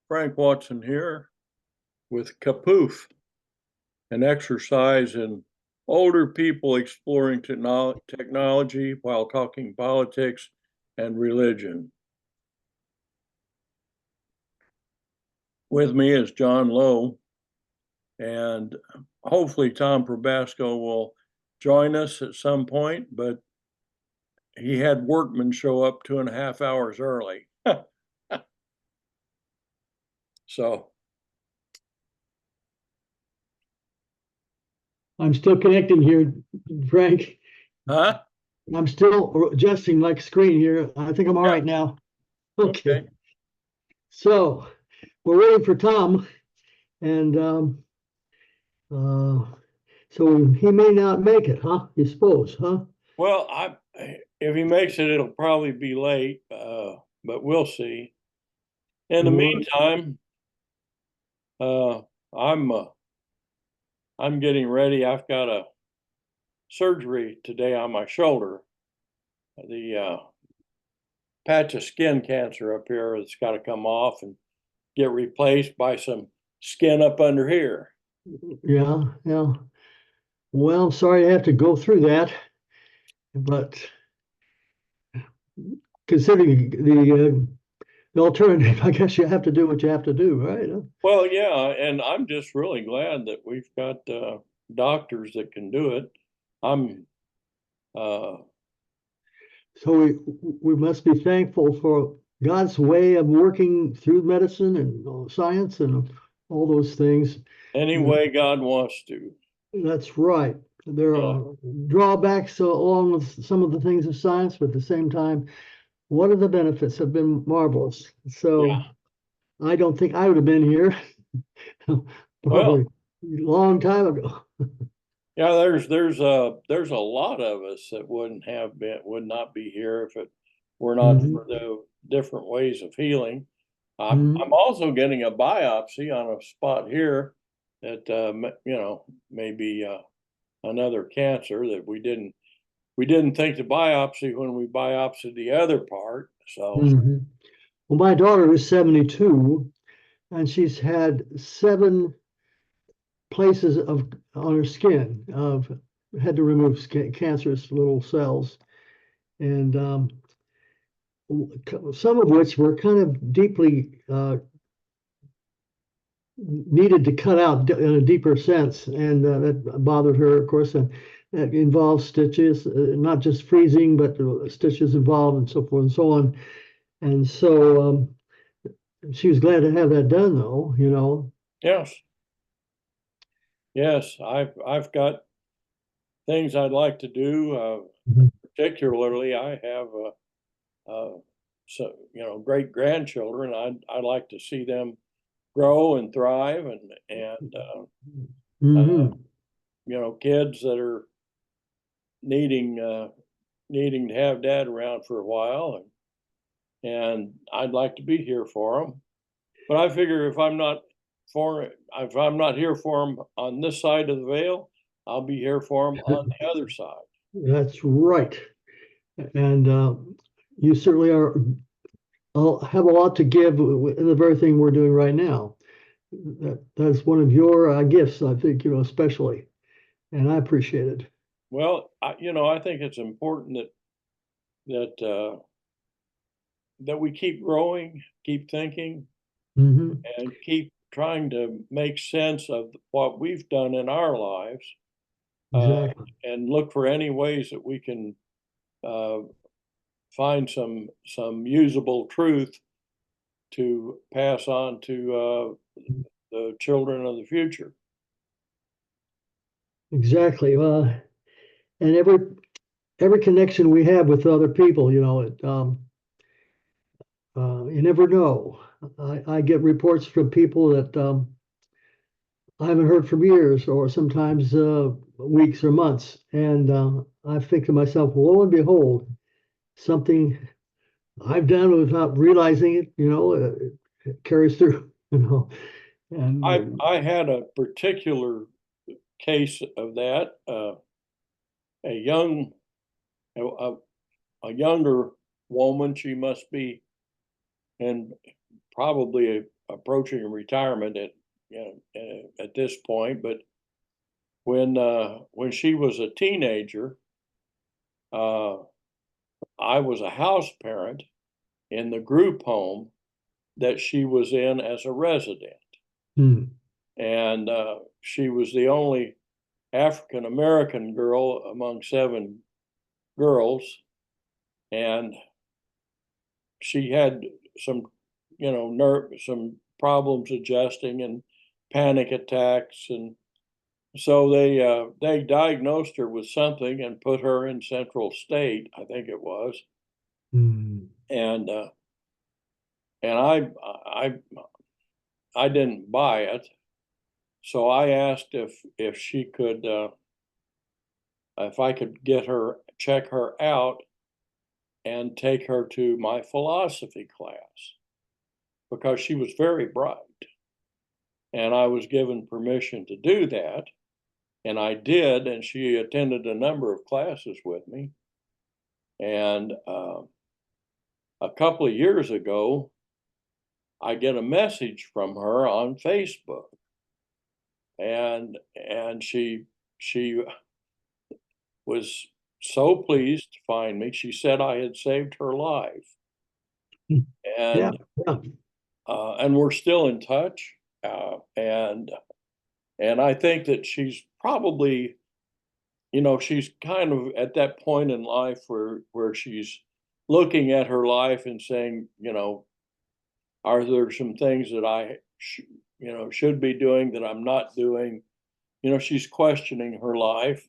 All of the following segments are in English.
Frank Watson here with KaPOOF, an exercise in older people exploring technology while talking politics and religion. With me is John Lowe, and hopefully Tom Probasco will join us at some point, but he had workmen show up 2.5 hours early. So I'm still connecting here, Frank. huh? I'm still adjusting my screen here. I think I'm all Yeah. right now. Okay. Okay. So we're waiting for Tom, and so he may not make it, huh? You suppose, huh? Well, if he makes it, it'll probably be late, but we'll see. In the Well, meantime, uh, I'm uh, I'm getting ready. I've got a surgery today on my shoulder. The patch of skin cancer up here that's got to come off and get replaced by some skin up under here. yeah, yeah. Well, I'm sorry to have to go through that, but considering the alternative, I guess you have to do what you have to do, right? Well, yeah, and I'm just really glad that we've got doctors that can do it. I'm uh, So we must be thankful for God's way of working through medicine and science and all those things. any And way God wants to. that's right. There Yeah. are drawbacks along with some of the things of science, but at the same time, one of the benefits have been marvelous. Yeah. So I don't think I would have been here Well, probably a long time ago. yeah, there's a lot of us that would not be here if it were not Mhm. for the different ways of healing. I'm Mhm. also getting a biopsy on a spot here that may be another cancer that we didn't think to biopsy when we biopsied the other part. So Mhm. Well, my daughter is 72, and she's had 7 places of on her skin of had to remove cancerous little cells, and some of which were kind of deeply needed to cut out in a deeper sense, and that bothered her, of course, and that involves stitches, not just freezing, but stitches involved, and so forth and so on. And so she was glad to have that done, though, you know. yes, yes, I've got things I'd like to do. Mhm. Particularly, I have so great grandchildren. I'd like to see them grow and thrive, uh, Mhm. kids that are needing needing to have dad around for a while, and I'd like to be here for them. But I figure if I'm not here for them on this side of the veil, I'll be here for them on the other side. That's right. And you certainly have a lot to give in the very thing we're doing right now. That's one of your gifts, I think, especially, and I appreciate it. Well, I think it's important that that we keep growing, keep thinking, Hmm. and keep trying to make sense of what we've done in our lives, uh, Exactly. and look for any ways that we can uh, find some usable truth to pass on to the children of the future. Exactly. And every connection we have with other people, you never know. I get reports from people that I haven't heard from years, or sometimes weeks or months, and I think to myself, lo and behold, something I've done without realizing it, it carries through, and I had a particular case of that. A young a, a younger woman, she must be in probably approaching retirement at this point, but when she was a teenager, I was a house parent in the group home that she was in as a resident. Hmm. And she was the only African American girl among 7 girls. And she had some, some problems adjusting and panic attacks. And so they diagnosed her with something and put her in Central State, I think it was. Hmm. And I didn't buy it. So I asked if she could, if I could check her out and take her to my philosophy class, because she was very bright. And I was given permission to do that. And I did. And she attended a number of classes with me. And a couple of years ago, I get a message from her on Facebook. And she was so pleased to find me. She said I had saved her life. Yeah. And Yeah. and we're still in touch. And I think that she's probably, she's kind of at that point in life where she's looking at her life and saying, are there some things that I should be doing that I'm not doing? She's questioning her life.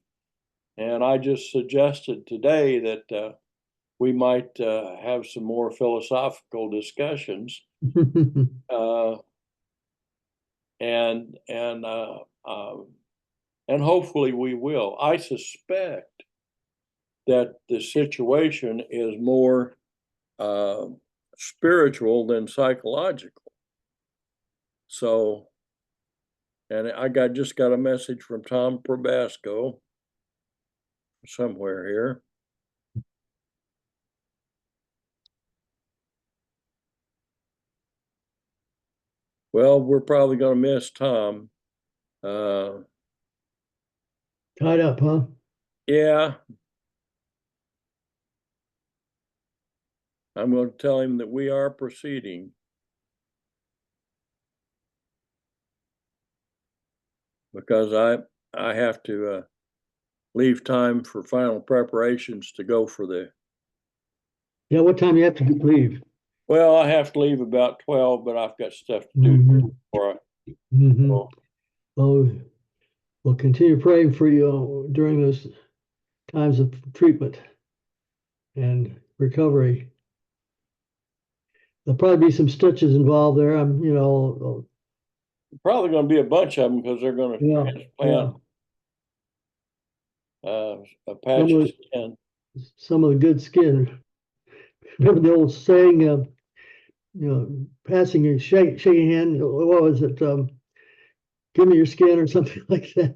And I just suggested today that we might have some more philosophical discussions. Uh, and and uh, um, and hopefully we will. I suspect that the situation is more uh, spiritual than psychological. So, and just got a message from Tom Probasco somewhere here. Well, we're probably going to miss Tom. Uh, Tied up, huh? yeah, I'm going to tell him that we are proceeding, because I have to leave time for final preparations to go for the. Yeah. What time do you have to leave? Well, I have to leave about 12, but I've got stuff to do before I go. Well, we'll continue praying for you during those times of treatment and recovery. There'll probably be some stitches involved there. Probably going to be a bunch of them because they're going to Yeah, transplant a patch some of of skin. some of the good skin. Remember the old saying, passing and shaking hand. What was it? Give me your skin or something like that.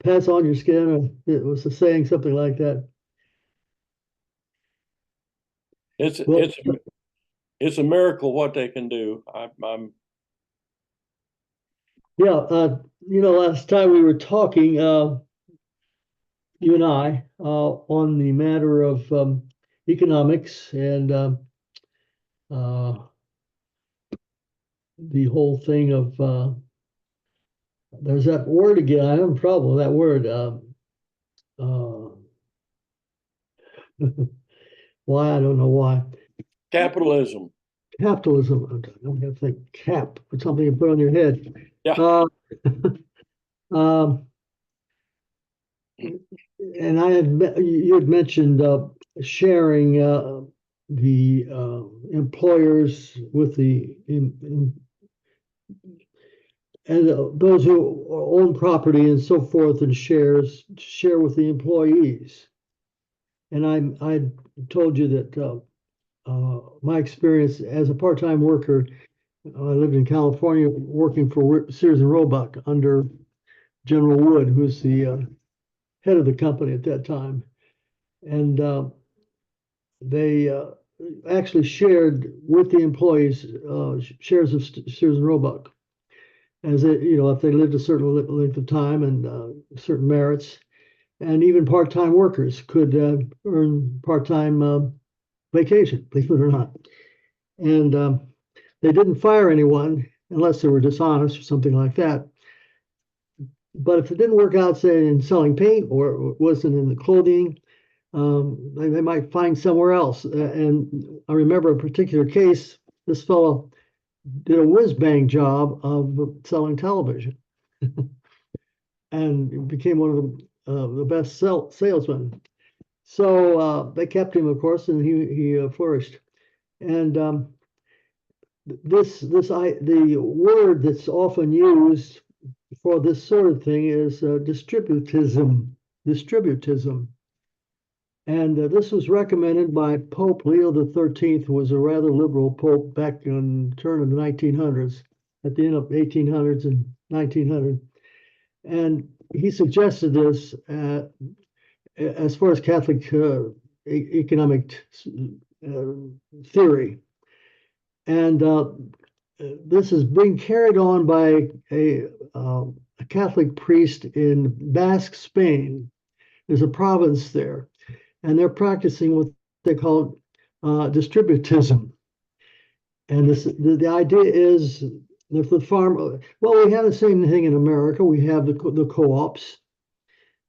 Pass on your skin. Or it was a saying, something like that. It's Well, it's a miracle what they can do. I'm yeah. Last time we were talking, you and I, on the matter of economics and uh, the whole thing of there's that word again. I have a problem with that word. Uh, why? I don't know why. capitalism. Capitalism. I don't have to think cap, but something you put on your head. Yeah. Uh, um, and you had mentioned sharing the employers with and those who own property and so forth and share with the employees. And I told you that my experience as a part-time worker, I lived in California working for Sears and Roebuck under General Wood, who's the head of the company at that time. And they actually shared with the employees shares of Sears and Roebuck, as it, if they lived a certain length of time and certain merits, and even part-time workers could earn part-time vacation, believe it or not. And they didn't fire anyone unless they were dishonest or something like that. But if it didn't work out, say, in selling paint or wasn't in the clothing, they might find somewhere else. And I remember a particular case, this fellow did a whiz-bang job of selling television and became one of the best salesmen. So they kept him, of course, and he flourished. And the word that's often used for this sort of thing is distributism. Distributism. And this was recommended by Pope Leo XIII, who was a rather liberal pope back in the turn of the 1900s, at the end of 1800s and 1900. And he suggested this as far as Catholic economic theory. And this is being carried on by a Catholic priest in Basque Spain. There's a province there, and they're practicing what they call distributism. And the idea is that the farm, well, we have the same thing in America. We have the co-ops.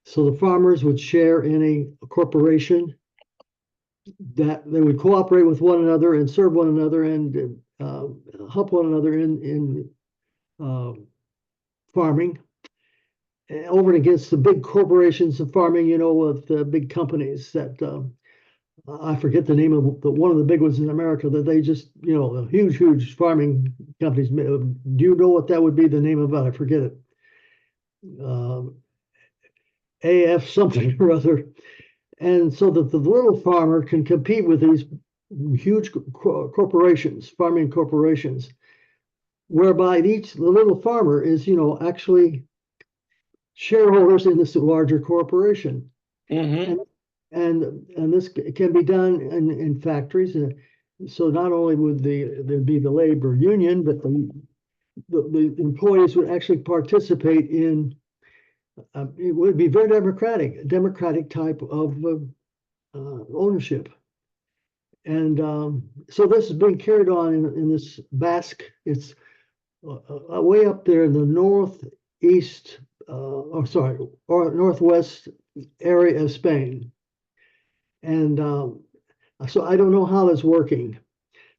So the farmers would share in a corporation, that they would cooperate with one another and serve one another and help one another in farming, over and against the big corporations of farming, with the big companies that I forget the name of one of the big ones in America, that they just, the huge farming companies. Do you know what that would be, the name of it? I forget it. AF something or other. And so that the little farmer can compete with these huge corporations, farming corporations, whereby the little farmer is, actually shareholders in this larger corporation. Mm-hmm. And this can be done in factories. So not only would there'd be the labor union, but the employees would actually participate in. It would be very democratic type of ownership. And so this is being carried on in this Basque. It's way up there in the northeast, or northwest area of Spain. And so I don't know how that's working,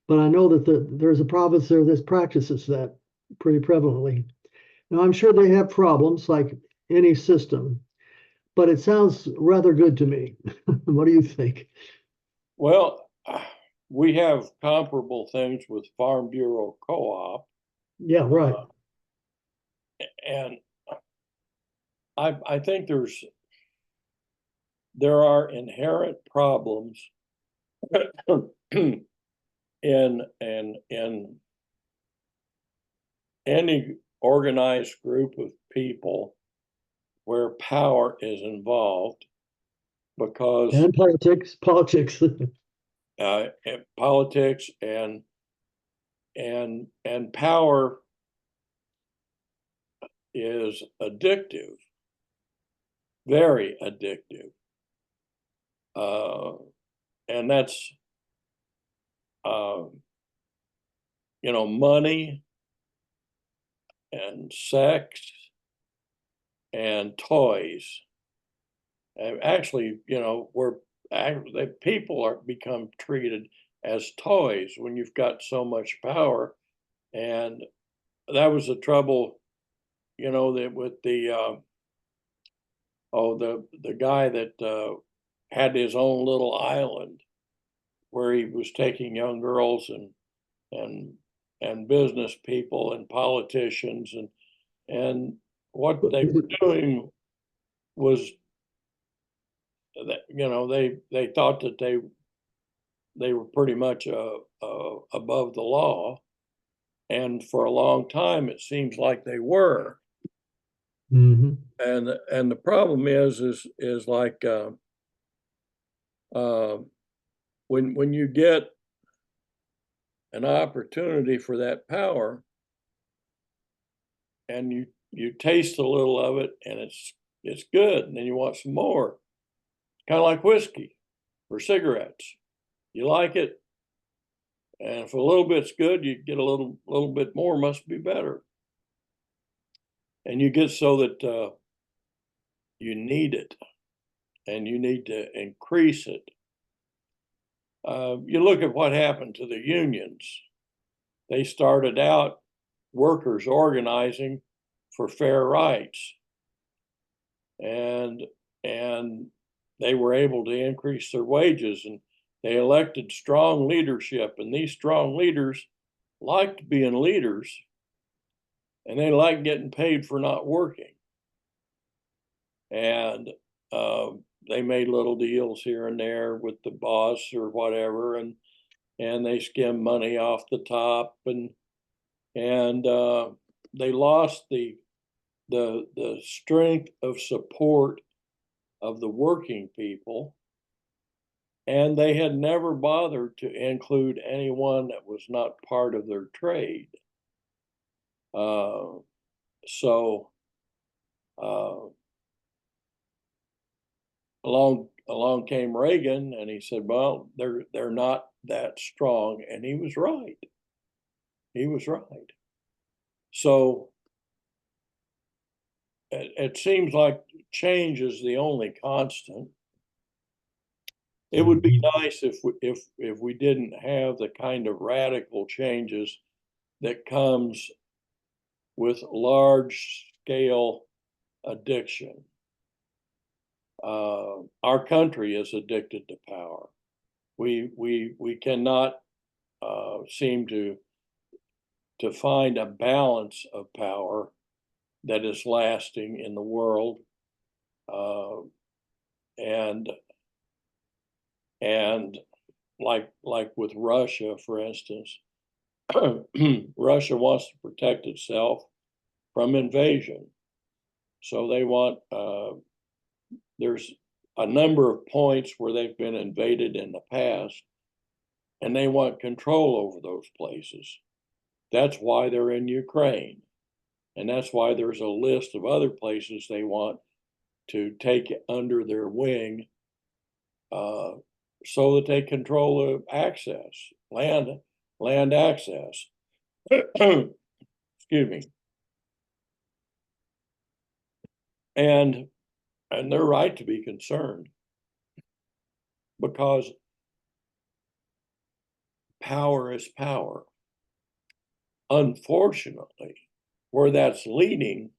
but I know that there's a province there that practices that pretty prevalently. Now, I'm sure they have problems like any system, but it sounds rather good to me. What do you think? Well, we have comparable things with Farm Bureau Co-op, Yeah, right. and I think there are inherent problems in any organized group of people where power is involved, because And politics. politics and power is addictive, very addictive, and that's money and sex and toys. And actually, where people are become treated as toys when you've got so much power. And that was the trouble, that with the guy that had his own little island where he was taking young girls and business people and politicians, and what they were doing was that they thought that they were pretty much above the law, and for a long time it seems like they were. Mhm. And the problem is like when you get an opportunity for that power, and you taste a little of it, and it's good, and then you want some more. Kind of like whiskey or cigarettes. You like it, and if a little bit's good, you get a little bit more, must be better. And you get so that you need it, and you need to increase it. You look at what happened to the unions. They started out workers organizing for fair rights, and they were able to increase their wages, and they elected strong leadership, and these strong leaders liked being leaders, and they liked getting paid for not working. And they made little deals here and there with the boss or whatever, and they skimmed money off the top, and they lost the strength of support of the working people, and they had never bothered to include anyone that was not part of their trade. So along came Reagan, and he said, "Well, they're not that strong," and he was right. He was right. So it seems like change is the only constant. It would be nice if we didn't have the kind of radical changes that comes with large scale addiction. Our country is addicted to power. We cannot seem to find a balance of power that is lasting in the world, and like with Russia, for instance, Russia wants to protect itself from invasion, so they want. There's a number of points where they've been invaded in the past, and they want control over those places. That's why they're in Ukraine. And that's why there's a list of other places they want to take under their wing, so that they control the access, land access. Excuse me. And they're right to be concerned, because power is power. Unfortunately, where that's leading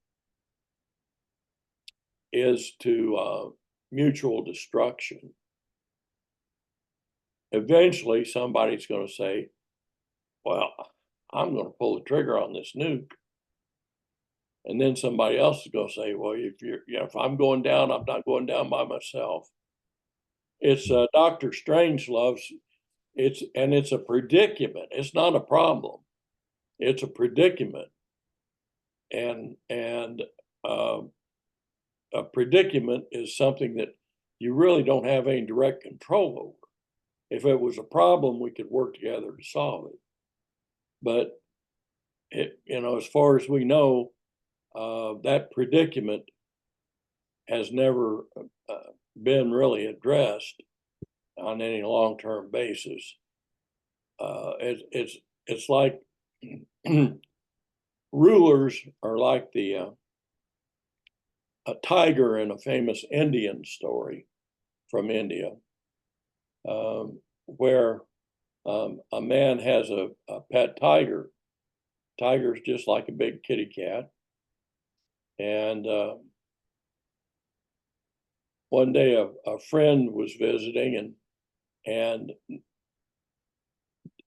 is to mutual destruction. Eventually, somebody's going to say, "Well, I'm going to pull the trigger on this nuke." And then somebody else is going to say, "Well, if I'm going down, I'm not going down by myself." It's Dr. Strangelove's. It's a predicament. It's not a problem. It's a predicament, and a predicament is something that you really don't have any direct control over. If it was a problem, we could work together to solve it. But as far as we know, that predicament has never been really addressed on any long-term basis. It's like rulers are like a tiger in a famous Indian story from India, where a man has a pet tiger. Tiger's just like a big kitty cat. And one day a friend was visiting and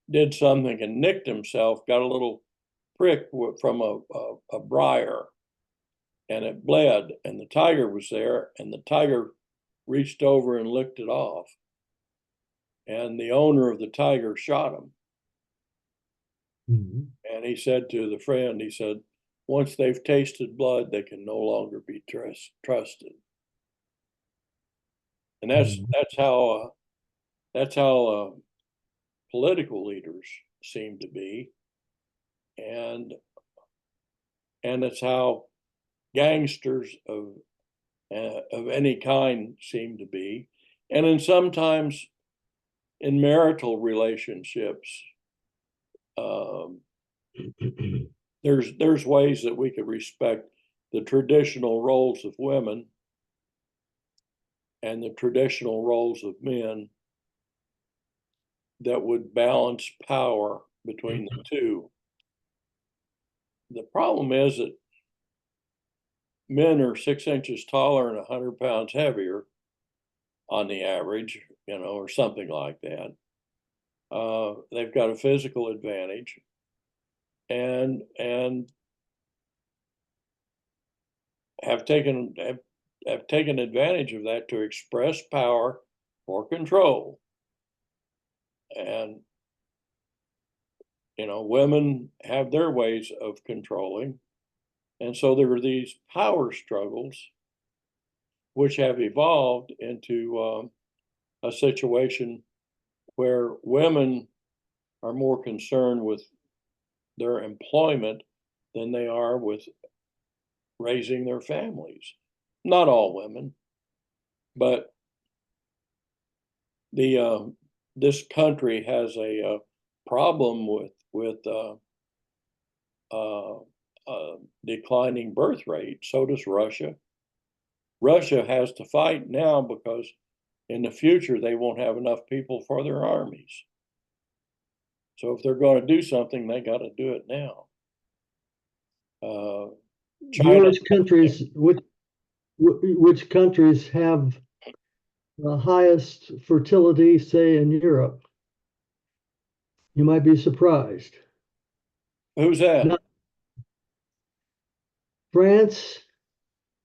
did something and nicked himself, got a little prick from a briar, and it bled, and the tiger was there, and the tiger reached over and licked it off. And the owner of the tiger shot him. Mm-hmm. And he said to the friend, he said, "Once they've tasted blood, they can no longer be trusted." And that's how political leaders seem to be, and it's how gangsters of any kind seem to be, and then sometimes in marital relationships, there's ways that we could respect the traditional roles of women and the traditional roles of men that would balance power between the two. The problem is that men are 6 inches taller and 100 pounds heavier on the average, or something like that. They've got a physical advantage, and have taken advantage of that to express power or control. And women have their ways of controlling, and so there are these power struggles which have evolved into a situation where women are more concerned with their employment than they are with raising their families. Not all women, but this country has a problem with declining birth rate. So does Russia. Russia has to fight now because in the future they won't have enough people for their armies. So if they're going to do something, they got to do it now. China. Which countries have the highest fertility, say, in Europe? You might be surprised. Who's that? Not France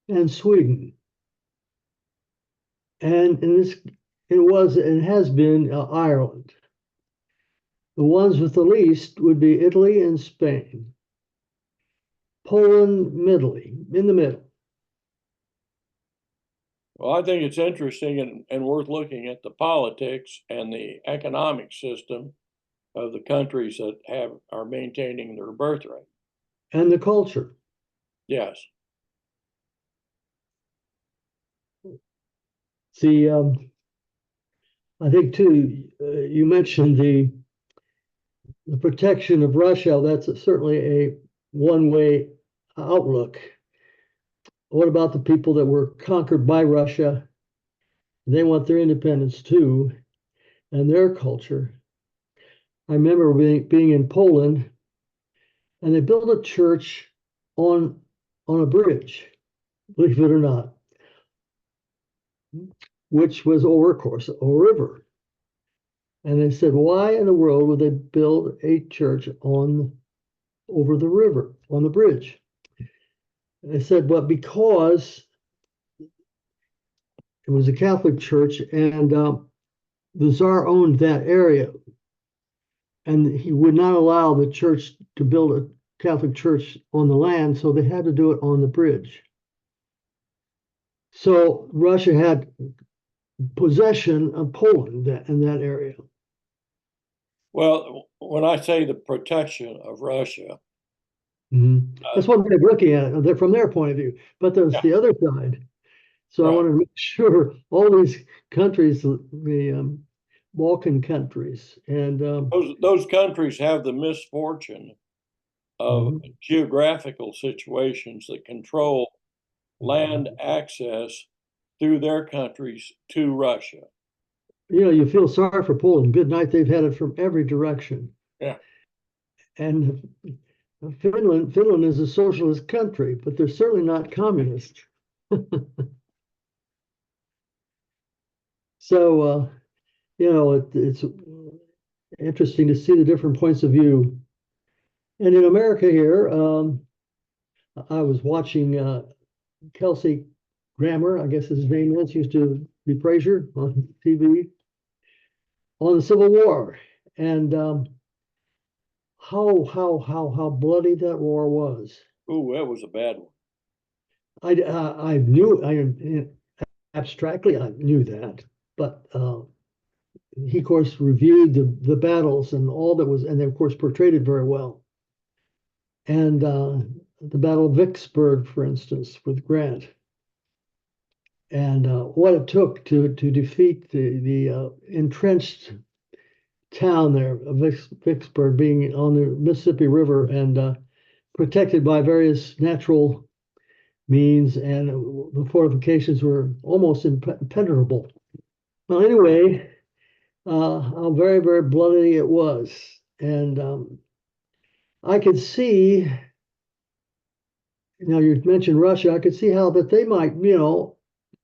and Sweden. And it has been Ireland. The ones with the least would be Italy and Spain. Poland, in the middle. Well, I think it's interesting and worth looking at the politics and the economic system of the countries that are maintaining their birth rate. And the culture. Yes. See, I think too, you mentioned the protection of Russia. That's certainly a one-way outlook. What about the people that were conquered by Russia? They want their independence too, and their culture. I remember being in Poland, and they built a church on a bridge, believe it or not, which was over, of course, a river. And they said, why in the world would they build a church over the river, on the bridge? And they said, well, because it was a Catholic church, and the Tsar owned that area, and he would not allow the church to build a Catholic church on the land, so they had to do it on the bridge. So Russia had possession of Poland in that area. Well, when I say the protection of Russia, that's one way of looking at it from their point of view. But there's the other side. So I want to make sure all these countries, the Balkan countries, and those countries have the misfortune of geographical situations that control land access through their countries to Russia. You feel sorry for Poland. Good night, they've had it from every direction. Yeah. And Finland is a socialist country, but they're certainly not communist. So, it's interesting to see the different points of view. And in America here, I was watching Kelsey Grammer, I guess his name is, used to be Frazier on TV, on the Civil War, and how bloody that war was. Oh, that was a bad one. Abstractly I knew that, but he of course reviewed the battles and all that was, and they of course portrayed it very well. And the Battle of Vicksburg, for instance, with Grant, and what it took to defeat the entrenched town there of Vicksburg, being on the Mississippi River and protected by various natural means, and the fortifications were almost impenetrable. Well, anyway, how very, very bloody it was. And I could see, you mentioned Russia, I could see how that they might,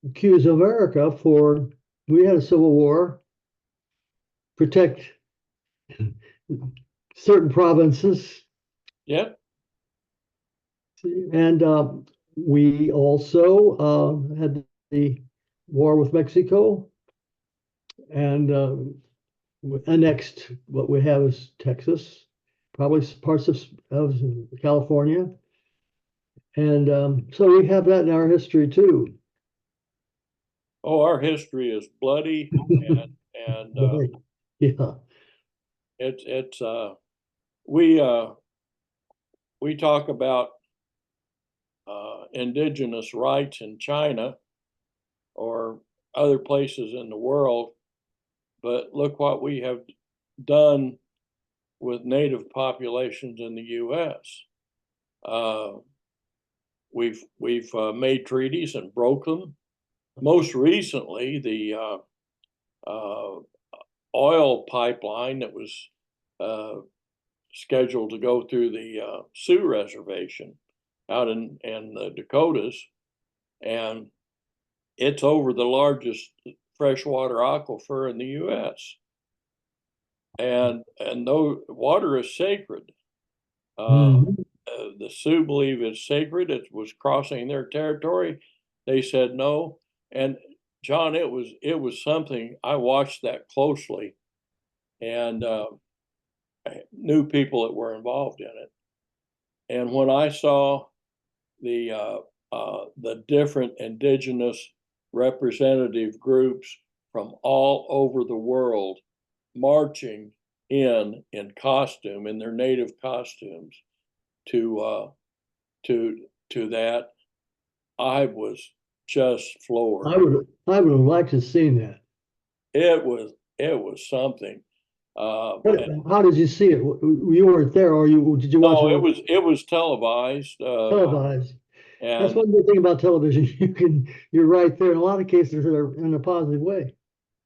accuse America for, we had a civil war, protect certain provinces. Yeah. And we also had the war with Mexico and annexed what we have is Texas, probably parts of California. And so we have that in our history too. Oh, our history is bloody, and Right. Yeah. it's we talk about indigenous rights in China or other places in the world, but look what we have done with native populations in the U.S. We've made treaties and broke them. Most recently, the oil pipeline that was scheduled to go through the Sioux Reservation out in the Dakotas, and it's over the largest freshwater aquifer in the U.S. And though water is sacred, Mhm. the Sioux believe it's sacred. It was crossing their territory. They said no. And John, it was something. I watched that closely, and I knew people that were involved in it. And when I saw the different indigenous representative groups from all over the world marching in costume, in their native costumes, to that, I was just floored. I would have liked to have seen that. It was something. How did you see it? You weren't there, or did you watch No, it on it was televised, televised? That's and one good thing about television. You're right there. In a lot of cases, they're in a positive way,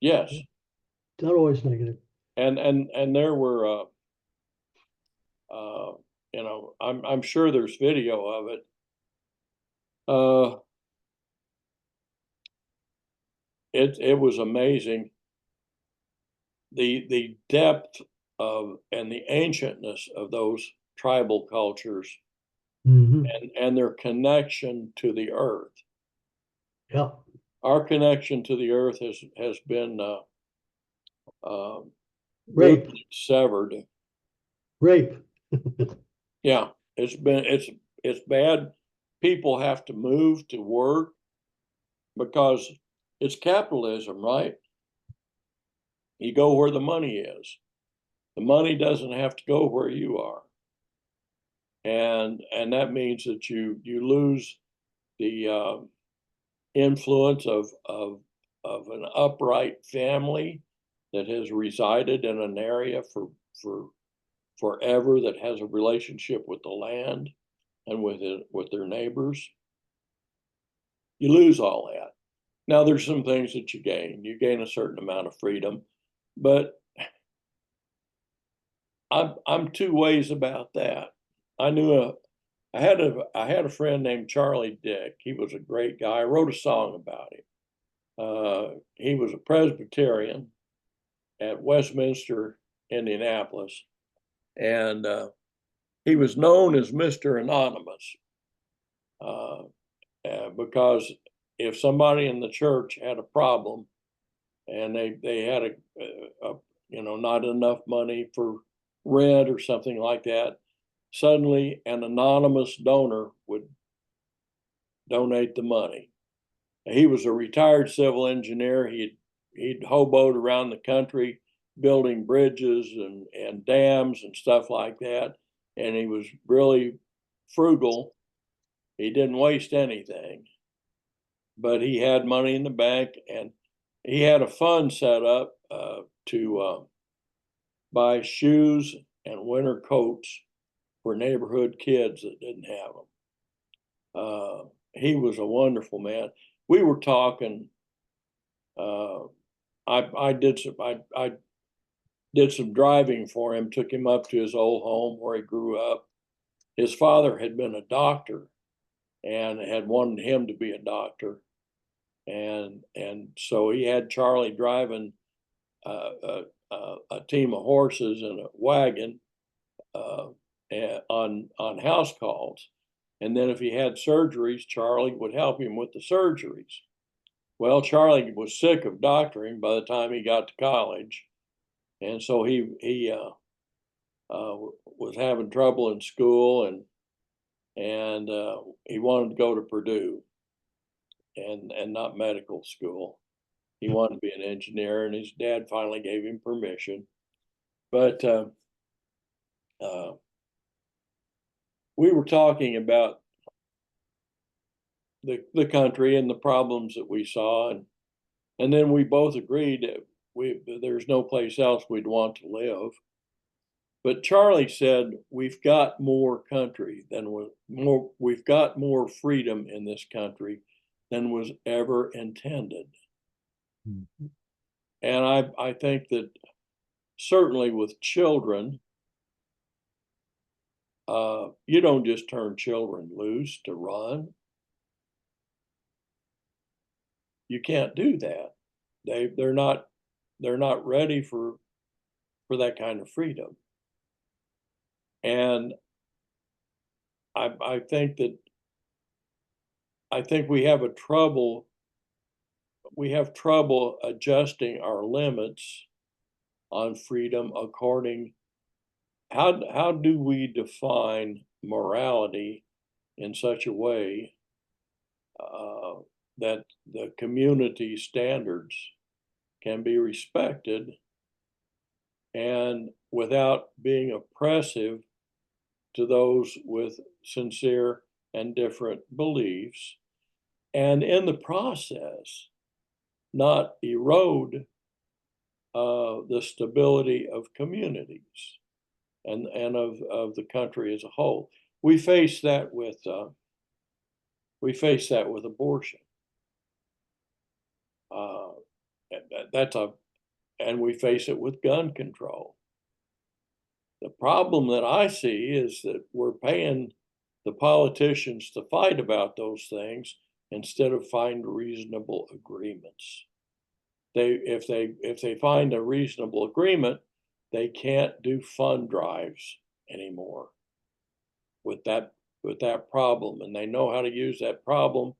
yes, not always negative. and there were uh, I'm sure there's video of it. It was amazing, the depth of and the ancientness of those tribal cultures, Hmm. and their connection to the earth. Yeah. Our connection to the earth has been Rape, rudely severed. rape. Yeah, it's bad. People have to move to work because it's capitalism, right? You go where the money is. The money doesn't have to go where you are, and that means that you lose the influence of an upright family that has resided in an area for forever, that has a relationship with the land and with their neighbors. You lose all that. Now there's some things that you gain. You gain a certain amount of freedom, but I'm two ways about that. I knew I had a friend named Charlie Dick. He was a great guy. I wrote a song about him. He was a Presbyterian at Westminster, Indianapolis, and he was known as Mr. Anonymous, uh, because if somebody in the church had a problem and they had a not enough money for rent or something like that, suddenly an anonymous donor would donate the money. He was a retired civil engineer. He he'd hoboed around the country building bridges and dams and stuff like that. And he was really frugal. He didn't waste anything, but he had money in the bank, and he had a fund set up to buy shoes and winter coats for neighborhood kids that didn't have them. He was a wonderful man. We were talking. I did some driving for him. Took him up to his old home where he grew up. His father had been a doctor and had wanted him to be a doctor, and so he had Charlie driving a team of horses and a wagon on house calls. And then if he had surgeries, Charlie would help him with the surgeries. Well, Charlie was sick of doctoring by the time he got to college, and so he was having trouble in school, and he wanted to go to Purdue and not medical school. He wanted to be an engineer, and his dad finally gave him permission. But we were talking about the country and the problems that we saw, and then we both agreed that there's no place else we'd want to live. But Charlie said we've got more country we've got more freedom in this country than was ever intended. Mm-hmm. And I think that certainly with children, you don't just turn children loose to run. You can't do that. They're not ready for that kind of freedom. And I think we have trouble adjusting our limits on freedom according. How do we define morality in such a way that the community standards can be respected and without being oppressive to those with sincere and different beliefs, and in the process not erode the stability of communities and of the country as a whole. We face that with abortion. And we face it with gun control. The problem that I see is that we're paying the politicians to fight about those things instead of find reasonable agreements. If they find a reasonable agreement, they can't do fund drives anymore with that problem, and they know how to use that problem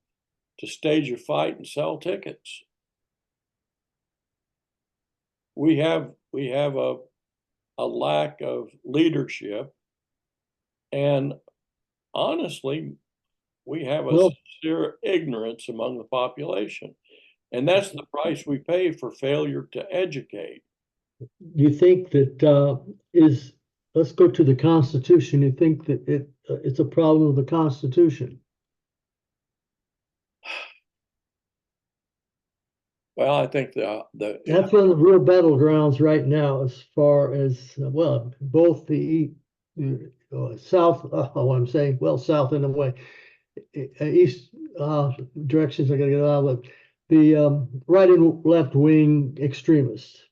to stage a fight and sell tickets. We have a lack of leadership, and honestly, we have a sincere ignorance among the population, and that's the price we pay for failure to educate. You think that let's go to the Constitution. You think that it's a problem of the Constitution? Well, I think that's one of the real battlegrounds right now, as far as both the south. I'm saying, south in a way, east directions are going to get out of the right and left wing extremists.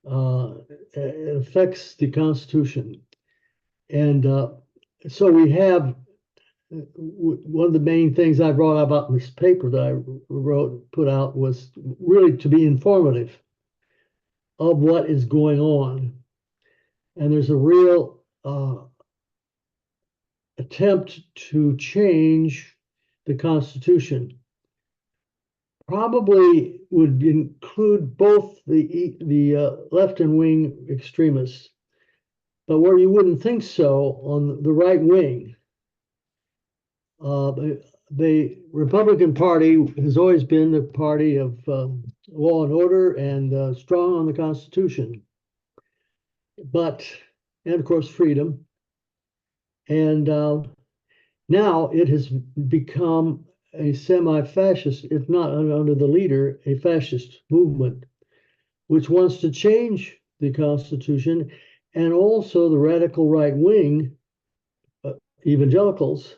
It affects the Constitution, and so we have. One of the main things I brought about in this paper that I put out was really to be informative of what is going on. And there's a real attempt to change the Constitution. Probably would include both the left and wing extremists, but where you wouldn't think so on the right wing. The Republican Party has always been the party of law and order, and strong on the Constitution. And of course, freedom. And now it has become a semi-fascist, if not under the leader, a fascist movement, which wants to change the Constitution, and also the radical right wing evangelicals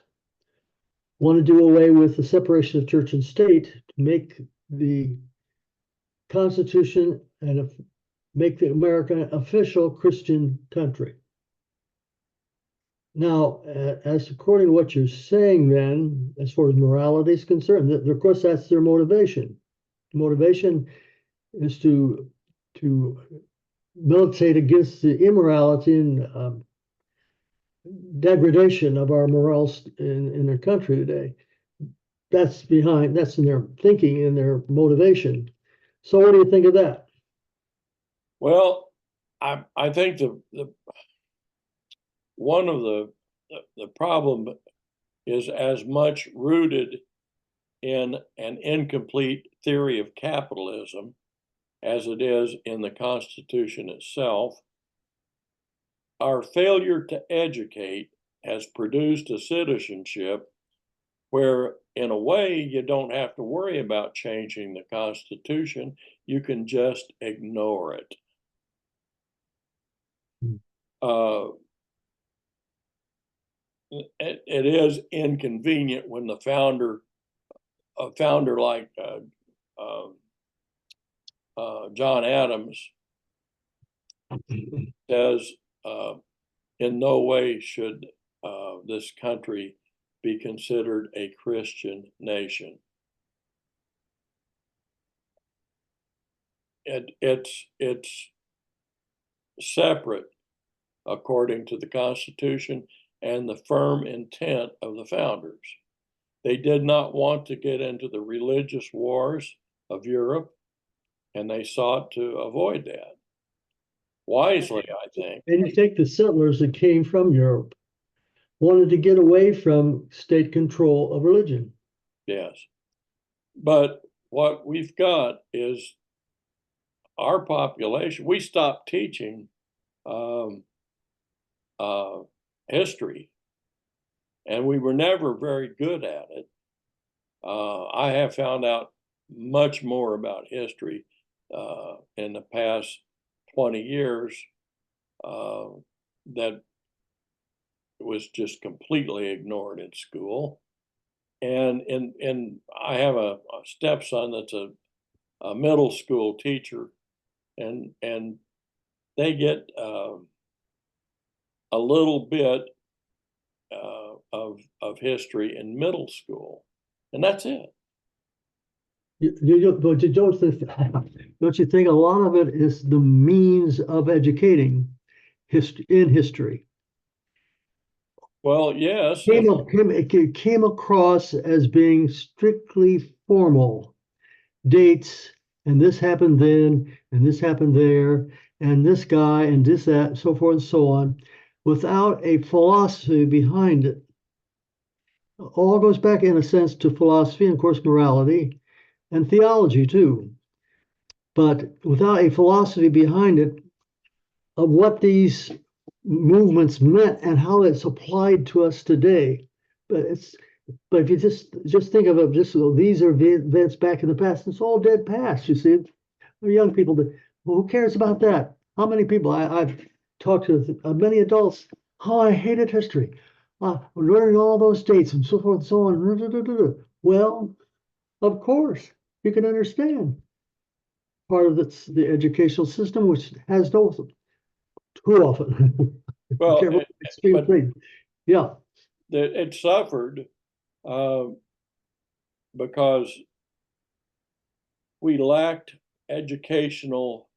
want to do away with the separation of church and state to make the Constitution and make the America an official Christian country. Now, as according to what you're saying, then, as far as morality is concerned, of course, that's their motivation. The motivation is to militate against the immorality and degradation of our morals in their country today. That's in their thinking and their motivation. So what do you think of that? Well, I think the one of the problem is as much rooted in an incomplete theory of capitalism as it is in the Constitution itself. Our failure to educate has produced a citizenship where, in a way, you don't have to worry about changing the Constitution. You can just ignore it. It is inconvenient when a founder like John Adams says, in no way should this country be considered a Christian nation. It's separate according to the Constitution and the firm intent of the founders. They did not want to get into the religious wars of Europe, and they sought to avoid that. Wisely, I think. And you take the settlers that came from Europe, wanted to get away from state control of religion. Yes. But what we've got is our population. We stopped teaching history, and we were never very good at it. I have found out much more about history in the past 20 years that was just completely ignored in school. And I have a stepson that's a middle school teacher, and they get a little bit of history in middle school, and that's it. But don't you think a lot of it is the means of educating in history? Well, yes. It came across as being strictly formal. Dates, and this happened then, and this happened there, and this guy, and this, that, so forth and so on, without a philosophy behind it. All goes back, in a sense, to philosophy and, of course, morality and theology, too. But without a philosophy behind it of what these movements meant and how it's applied to us today. But if you just think of it, these are events back in the past. It's all dead past. You see, young people. Well, who cares about that? How many people I've talked to? Many adults. Oh, I hated history. Learning all those dates and so forth and so on. Well, of course, you can understand. Part of it's the educational system, which has no too often. Well, extreme thing. Yeah. It suffered because we lacked educational